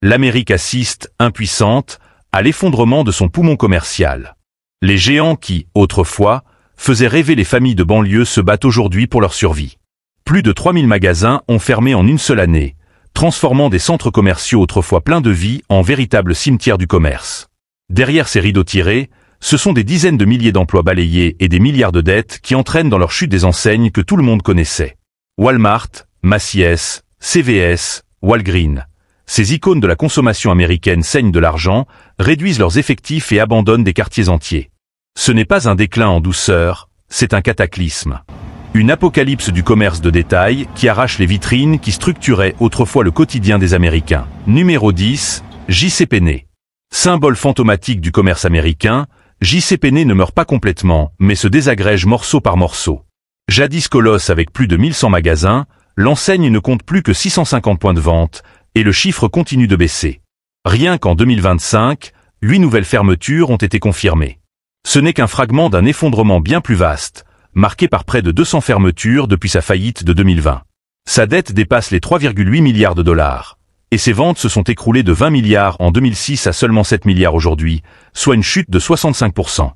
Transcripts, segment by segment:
L'Amérique assiste, impuissante, à l'effondrement de son poumon commercial. Les géants qui, autrefois, faisaient rêver les familles de banlieue se battent aujourd'hui pour leur survie. Plus de 3000 magasins ont fermé en une seule année, transformant des centres commerciaux autrefois pleins de vie en véritables cimetières du commerce. Derrière ces rideaux tirés, ce sont des dizaines de milliers d'emplois balayés et des milliards de dettes qui entraînent dans leur chute des enseignes que tout le monde connaissait. Walmart, Macy's, CVS, Walgreens. Ces icônes de la consommation américaine saignent de l'argent, réduisent leurs effectifs et abandonnent des quartiers entiers. Ce n'est pas un déclin en douceur, c'est un cataclysme. Une apocalypse du commerce de détail qui arrache les vitrines qui structuraient autrefois le quotidien des Américains. Numéro 10, J.C. Penney. Symbole fantomatique du commerce américain, J.C. Penney ne meurt pas complètement, mais se désagrège morceau par morceau. Jadis colosse avec plus de 1100 magasins, l'enseigne ne compte plus que 650 points de vente, et le chiffre continue de baisser. Rien qu'en 2025, 8 nouvelles fermetures ont été confirmées. Ce n'est qu'un fragment d'un effondrement bien plus vaste, marqué par près de 200 fermetures depuis sa faillite de 2020. Sa dette dépasse les 3,8 milliards de dollars, et ses ventes se sont écroulées de 20 milliards en 2006 à seulement 7 milliards aujourd'hui, soit une chute de 65%.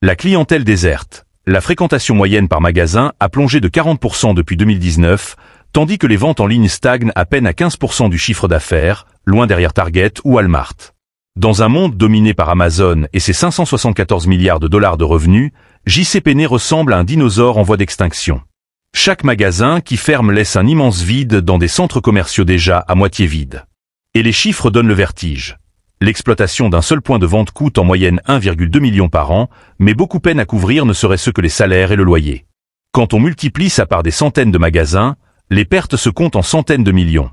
La clientèle déserte. La fréquentation moyenne par magasin a plongé de 40% depuis 2019, tandis que les ventes en ligne stagnent à peine à 15% du chiffre d'affaires, loin derrière Target ou Walmart. Dans un monde dominé par Amazon et ses 574 milliards de dollars de revenus, J.C. Penney ressemble à un dinosaure en voie d'extinction. Chaque magasin qui ferme laisse un immense vide dans des centres commerciaux déjà à moitié vides. Et les chiffres donnent le vertige. L'exploitation d'un seul point de vente coûte en moyenne 1,2 million par an, mais beaucoup peinent à couvrir ne serait-ce que les salaires et le loyer. Quand on multiplie ça par des centaines de magasins, les pertes se comptent en centaines de millions.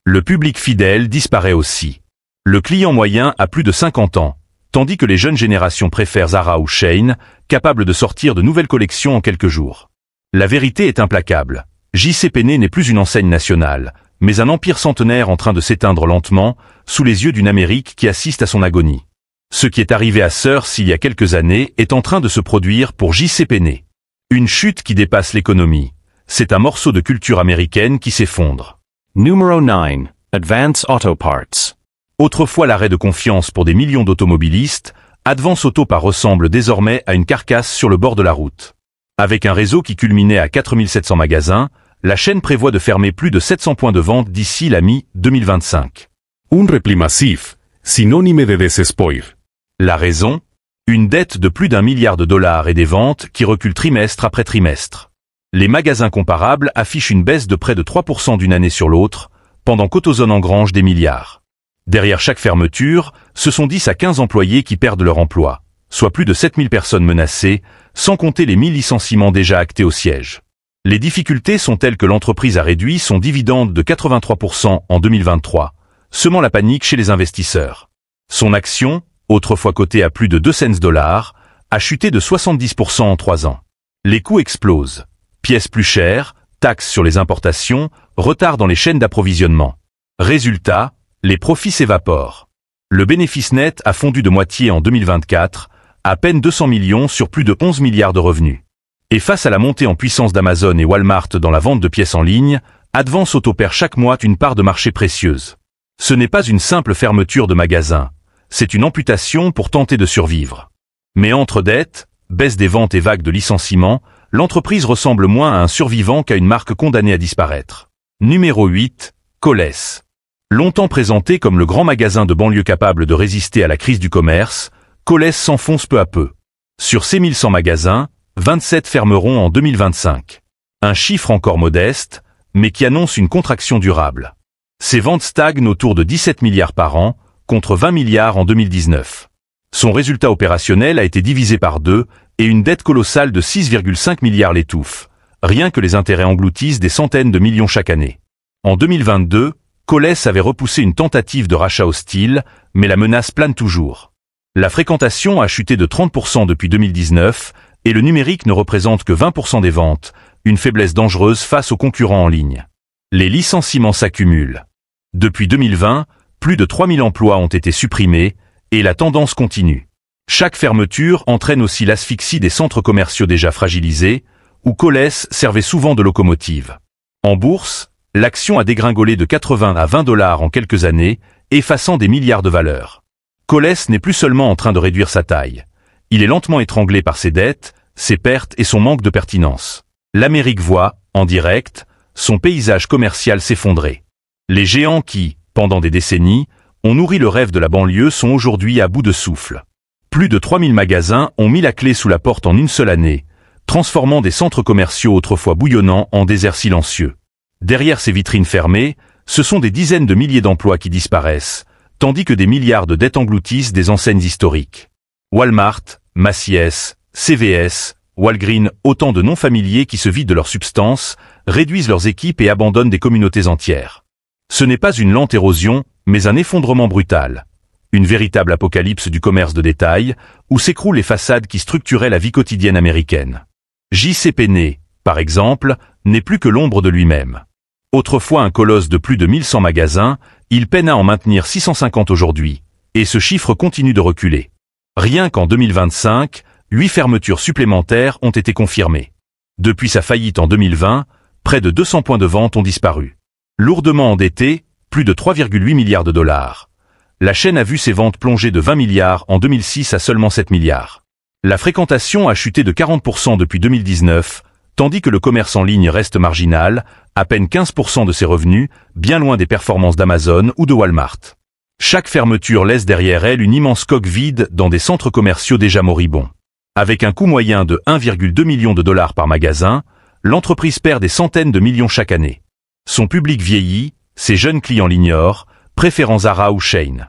Le public fidèle disparaît aussi. Le client moyen a plus de 50 ans, tandis que les jeunes générations préfèrent Zara ou Shein, capables de sortir de nouvelles collections en quelques jours. La vérité est implacable. J.C. Penney n'est plus une enseigne nationale, mais un empire centenaire en train de s'éteindre lentement, sous les yeux d'une Amérique qui assiste à son agonie. Ce qui est arrivé à Sears il y a quelques années est en train de se produire pour J.C. Penney. Une chute qui dépasse l'économie. C'est un morceau de culture américaine qui s'effondre. Numéro 9. Advance Auto Parts. Autrefois l'arrêt de confiance pour des millions d'automobilistes, Advance Auto Parts ressemble désormais à une carcasse sur le bord de la route. Avec un réseau qui culminait à 4700 magasins, la chaîne prévoit de fermer plus de 700 points de vente d'ici la mi-2025. Un repli massif, synonyme de désespoir. La raison ? Une dette de plus d'1 milliard de dollars et des ventes qui reculent trimestre après trimestre. Les magasins comparables affichent une baisse de près de 3% d'une année sur l'autre, pendant qu'AutoZone engrange des milliards. Derrière chaque fermeture, ce sont 10 à 15 employés qui perdent leur emploi, soit plus de 7000 personnes menacées, sans compter les 1000 licenciements déjà actés au siège. Les difficultés sont telles que l'entreprise a réduit son dividende de 83% en 2023, semant la panique chez les investisseurs. Son action, autrefois cotée à plus de 2 cents dollars, a chuté de 70% en 3 ans. Les coûts explosent. Pièces plus chères, taxes sur les importations, retard dans les chaînes d'approvisionnement. Résultat, les profits s'évaporent. Le bénéfice net a fondu de moitié en 2024, à peine 200 millions sur plus de 11 milliards de revenus. Et face à la montée en puissance d'Amazon et Walmart dans la vente de pièces en ligne, Advance Auto perd chaque mois une part de marché précieuse. Ce n'est pas une simple fermeture de magasin, c'est une amputation pour tenter de survivre. Mais entre dettes, baisse des ventes et vagues de licenciements, l'entreprise ressemble moins à un survivant qu'à une marque condamnée à disparaître. Numéro 8, Kohl's. Longtemps présenté comme le grand magasin de banlieue capable de résister à la crise du commerce, Kohl's s'enfonce peu à peu. Sur ses 1100 magasins, 27 fermeront en 2025. Un chiffre encore modeste, mais qui annonce une contraction durable. Ses ventes stagnent autour de 17 milliards par an, contre 20 milliards en 2019. Son résultat opérationnel a été divisé par 2, et une dette colossale de 6,5 milliards l'étouffe, rien que les intérêts engloutissent des centaines de millions chaque année. En 2022, Kohl's avait repoussé une tentative de rachat hostile, mais la menace plane toujours. La fréquentation a chuté de 30% depuis 2019, et le numérique ne représente que 20% des ventes, une faiblesse dangereuse face aux concurrents en ligne. Les licenciements s'accumulent. Depuis 2020, plus de 3000 emplois ont été supprimés, et la tendance continue. Chaque fermeture entraîne aussi l'asphyxie des centres commerciaux déjà fragilisés, où Kohl's servait souvent de locomotive. En bourse, l'action a dégringolé de 80 à 20 dollars en quelques années, effaçant des milliards de valeurs. Coles n'est plus seulement en train de réduire sa taille. Il est lentement étranglé par ses dettes, ses pertes et son manque de pertinence. L'Amérique voit, en direct, son paysage commercial s'effondrer. Les géants qui, pendant des décennies, ont nourri le rêve de la banlieue sont aujourd'hui à bout de souffle. Plus de 3000 magasins ont mis la clé sous la porte en une seule année, transformant des centres commerciaux autrefois bouillonnants en déserts silencieux. Derrière ces vitrines fermées, ce sont des dizaines de milliers d'emplois qui disparaissent, tandis que des milliards de dettes engloutissent des enseignes historiques. Walmart, Macy's, CVS, Walgreens, autant de noms familiers qui se vident de leur substance, réduisent leurs équipes et abandonnent des communautés entières. Ce n'est pas une lente érosion, mais un effondrement brutal. Une véritable apocalypse du commerce de détail, où s'écroulent les façades qui structuraient la vie quotidienne américaine. J.C. Penney, par exemple, n'est plus que l'ombre de lui-même. Autrefois un colosse de plus de 1100 magasins, il peine à en maintenir 650 aujourd'hui, et ce chiffre continue de reculer. Rien qu'en 2025, 8 fermetures supplémentaires ont été confirmées. Depuis sa faillite en 2020, près de 200 points de vente ont disparu. Lourdement endetté, plus de 3,8 milliards de dollars. La chaîne a vu ses ventes plonger de 20 milliards en 2006 à seulement 7 milliards. La fréquentation a chuté de 40% depuis 2019, tandis que le commerce en ligne reste marginal, à peine 15% de ses revenus, bien loin des performances d'Amazon ou de Walmart. Chaque fermeture laisse derrière elle une immense coque vide dans des centres commerciaux déjà moribonds. Avec un coût moyen de 1,2 million de dollars par magasin, l'entreprise perd des centaines de millions chaque année. Son public vieillit, ses jeunes clients l'ignorent, préférant Zara ou Shein.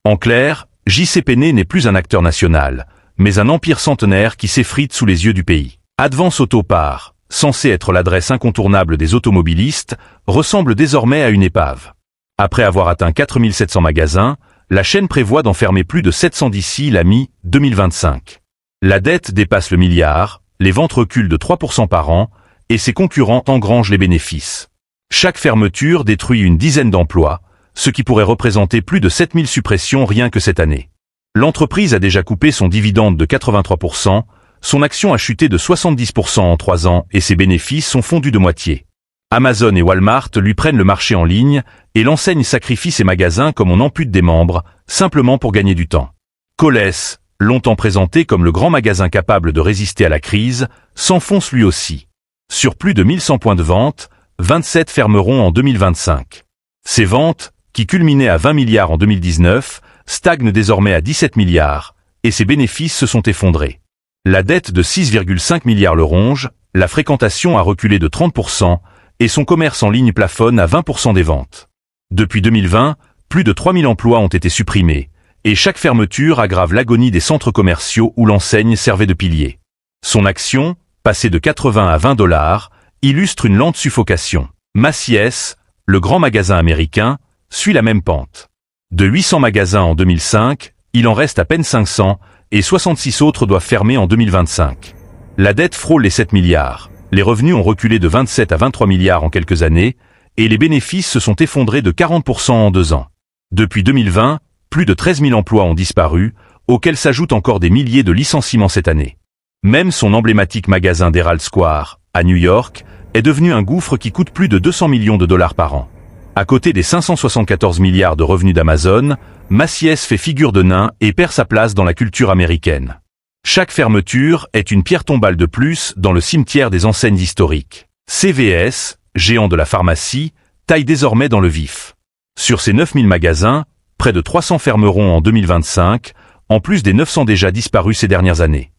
En clair, J.C. Penney n'est plus un acteur national, mais un empire centenaire qui s'effrite sous les yeux du pays. Advance Autopart, censé être l'adresse incontournable des automobilistes, ressemble désormais à une épave. Après avoir atteint 4700 magasins, la chaîne prévoit d'en fermer plus de 700 d'ici la mi-2025. La dette dépasse le milliard, les ventes reculent de 3% par an, et ses concurrents engrangent les bénéfices. Chaque fermeture détruit une dizaine d'emplois, ce qui pourrait représenter plus de 7000 suppressions rien que cette année. L'entreprise a déjà coupé son dividende de 83%, son action a chuté de 70% en 3 ans et ses bénéfices sont fondus de moitié. Amazon et Walmart lui prennent le marché en ligne et l'enseigne sacrifie ses magasins comme on ampute des membres, simplement pour gagner du temps. Coles, longtemps présenté comme le grand magasin capable de résister à la crise, s'enfonce lui aussi. Sur plus de 1100 points de vente, 27 fermeront en 2025. Ces ventes, qui culminaient à 20 milliards en 2019, stagnent désormais à 17 milliards, et ses bénéfices se sont effondrés. La dette de 6,5 milliards le ronge, la fréquentation a reculé de 30%, et son commerce en ligne plafonne à 20% des ventes. Depuis 2020, plus de 3000 emplois ont été supprimés, et chaque fermeture aggrave l'agonie des centres commerciaux où l'enseigne servait de pilier. Son action, passée de 80 à 20 dollars, illustre une lente suffocation. Macy's, le grand magasin américain, suit la même pente. De 800 magasins en 2005, il en reste à peine 500, et 66 autres doivent fermer en 2025. La dette frôle les 7 milliards, les revenus ont reculé de 27 à 23 milliards en quelques années, et les bénéfices se sont effondrés de 40% en 2 ans. Depuis 2020, plus de 13 000 emplois ont disparu, auxquels s'ajoutent encore des milliers de licenciements cette année. Même son emblématique magasin d'Herald Square, à New York, est devenu un gouffre qui coûte plus de 200 millions de dollars par an. À côté des 574 milliards de revenus d'Amazon, Macy's fait figure de nain et perd sa place dans la culture américaine. Chaque fermeture est une pierre tombale de plus dans le cimetière des enseignes historiques. CVS, géant de la pharmacie, taille désormais dans le vif. Sur ses 9000 magasins, près de 300 fermeront en 2025, en plus des 900 déjà disparus ces dernières années.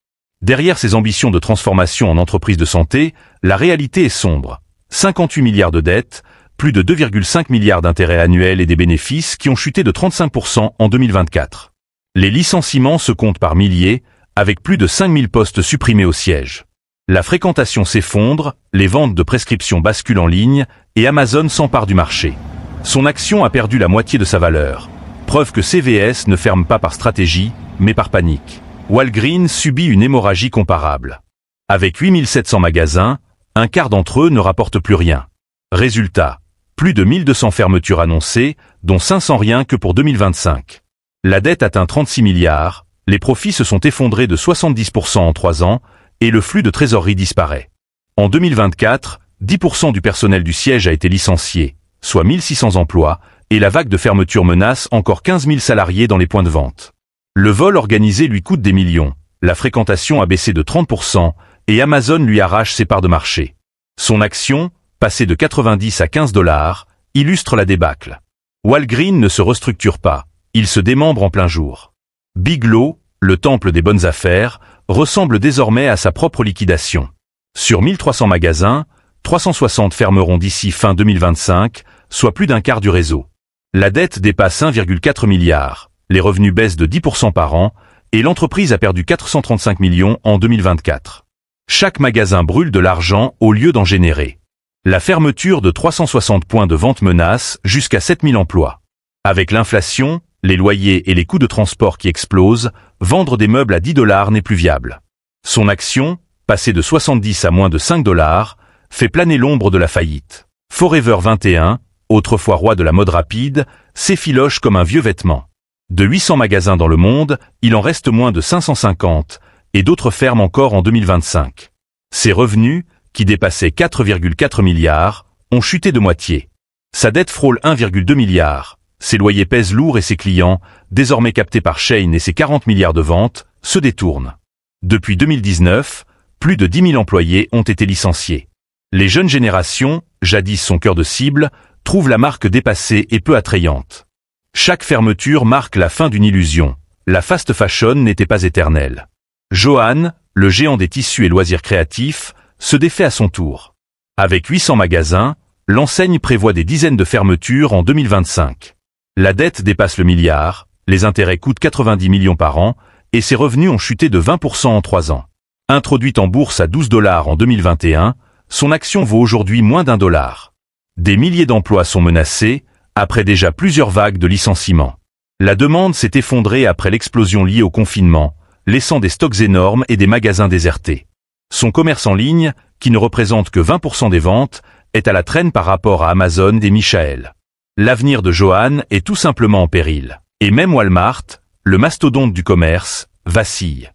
Derrière ses ambitions de transformation en entreprise de santé, la réalité est sombre. 58 milliards de dettes, plus de 2,5 milliards d'intérêts annuels et des bénéfices qui ont chuté de 35% en 2024. Les licenciements se comptent par milliers, avec plus de 5000 postes supprimés au siège. La fréquentation s'effondre, les ventes de prescriptions basculent en ligne, et Amazon s'empare du marché. Son action a perdu la moitié de sa valeur. Preuve que CVS ne ferme pas par stratégie, mais par panique. Walgreens subit une hémorragie comparable. Avec 8700 magasins, un quart d'entre eux ne rapportent plus rien. Résultat, plus de 1200 fermetures annoncées, dont 500 rien que pour 2025. La dette atteint 36 milliards, les profits se sont effondrés de 70% en 3 ans, et le flux de trésorerie disparaît. En 2024, 10% du personnel du siège a été licencié, soit 1600 emplois, et la vague de fermeture menace encore 15 000 salariés dans les points de vente. Le vol organisé lui coûte des millions, la fréquentation a baissé de 30% et Amazon lui arrache ses parts de marché. Son action, passée de 90 à 15 $, illustre la débâcle. Walgreens ne se restructure pas, il se démembre en plein jour. Biglow, le temple des bonnes affaires, ressemble désormais à sa propre liquidation. Sur 1300 magasins, 360 fermeront d'ici fin 2025, soit plus d'un quart du réseau. La dette dépasse 1,4 milliard, les revenus baissent de 10% par an, et l'entreprise a perdu 435 millions en 2024. Chaque magasin brûle de l'argent au lieu d'en générer. La fermeture de 360 points de vente menace jusqu'à 7000 emplois. Avec l'inflation, les loyers et les coûts de transport qui explosent, vendre des meubles à 10 $ n'est plus viable. Son action, passée de 70 à moins de 5 $, fait planer l'ombre de la faillite. Forever 21, autrefois roi de la mode rapide, s'effiloche comme un vieux vêtement. De 800 magasins dans le monde, il en reste moins de 550, et d'autres ferment encore en 2025. Ses revenus, qui dépassaient 4,4 milliards, ont chuté de moitié. Sa dette frôle 1,2 milliard. Ses loyers pèsent lourd et ses clients, désormais captés par Shein et ses 40 milliards de ventes, se détournent. Depuis 2019, plus de 10 000 employés ont été licenciés. Les jeunes générations, jadis son cœur de cible, trouvent la marque dépassée et peu attrayante. Chaque fermeture marque la fin d'une illusion. La fast fashion n'était pas éternelle. Johann, le géant des tissus et loisirs créatifs, se défait à son tour. Avec 800 magasins, l'enseigne prévoit des dizaines de fermetures en 2025. La dette dépasse le milliard, les intérêts coûtent 90 millions par an, et ses revenus ont chuté de 20% en 3 ans. Introduite en bourse à 12 $ en 2021, son action vaut aujourd'hui moins d'$1. Des milliers d'emplois sont menacés, après déjà plusieurs vagues de licenciements. La demande s'est effondrée après l'explosion liée au confinement, laissant des stocks énormes et des magasins désertés. Son commerce en ligne, qui ne représente que 20% des ventes, est à la traîne par rapport à Amazon et Michael. L'avenir de Johann est tout simplement en péril. Et même Walmart, le mastodonte du commerce, vacille.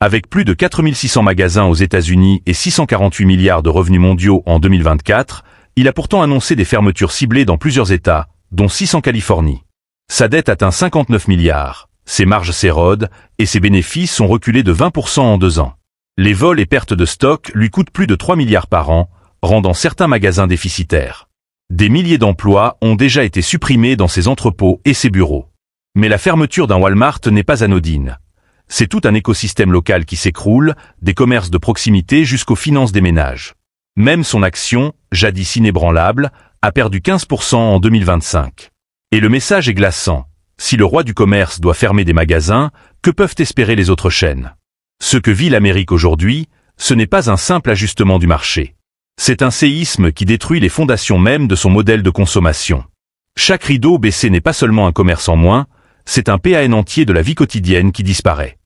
Avec plus de 4600 magasins aux États-Unis et 648 milliards de revenus mondiaux en 2024, il a pourtant annoncé des fermetures ciblées dans plusieurs États, dont 6 en Californie. Sa dette atteint 59 milliards, ses marges s'érodent et ses bénéfices sont reculés de 20% en 2 ans. Les vols et pertes de stock lui coûtent plus de 3 milliards par an, rendant certains magasins déficitaires. Des milliers d'emplois ont déjà été supprimés dans ses entrepôts et ses bureaux. Mais la fermeture d'un Walmart n'est pas anodine. C'est tout un écosystème local qui s'écroule, des commerces de proximité jusqu'aux finances des ménages. Même son action, jadis inébranlable, a perdu 15% en 2025. Et le message est glaçant. Si le roi du commerce doit fermer des magasins, que peuvent espérer les autres chaînes? Ce que vit l'Amérique aujourd'hui, ce n'est pas un simple ajustement du marché. C'est un séisme qui détruit les fondations mêmes de son modèle de consommation. Chaque rideau baissé n'est pas seulement un commerce en moins, c'est un PAN entier de la vie quotidienne qui disparaît.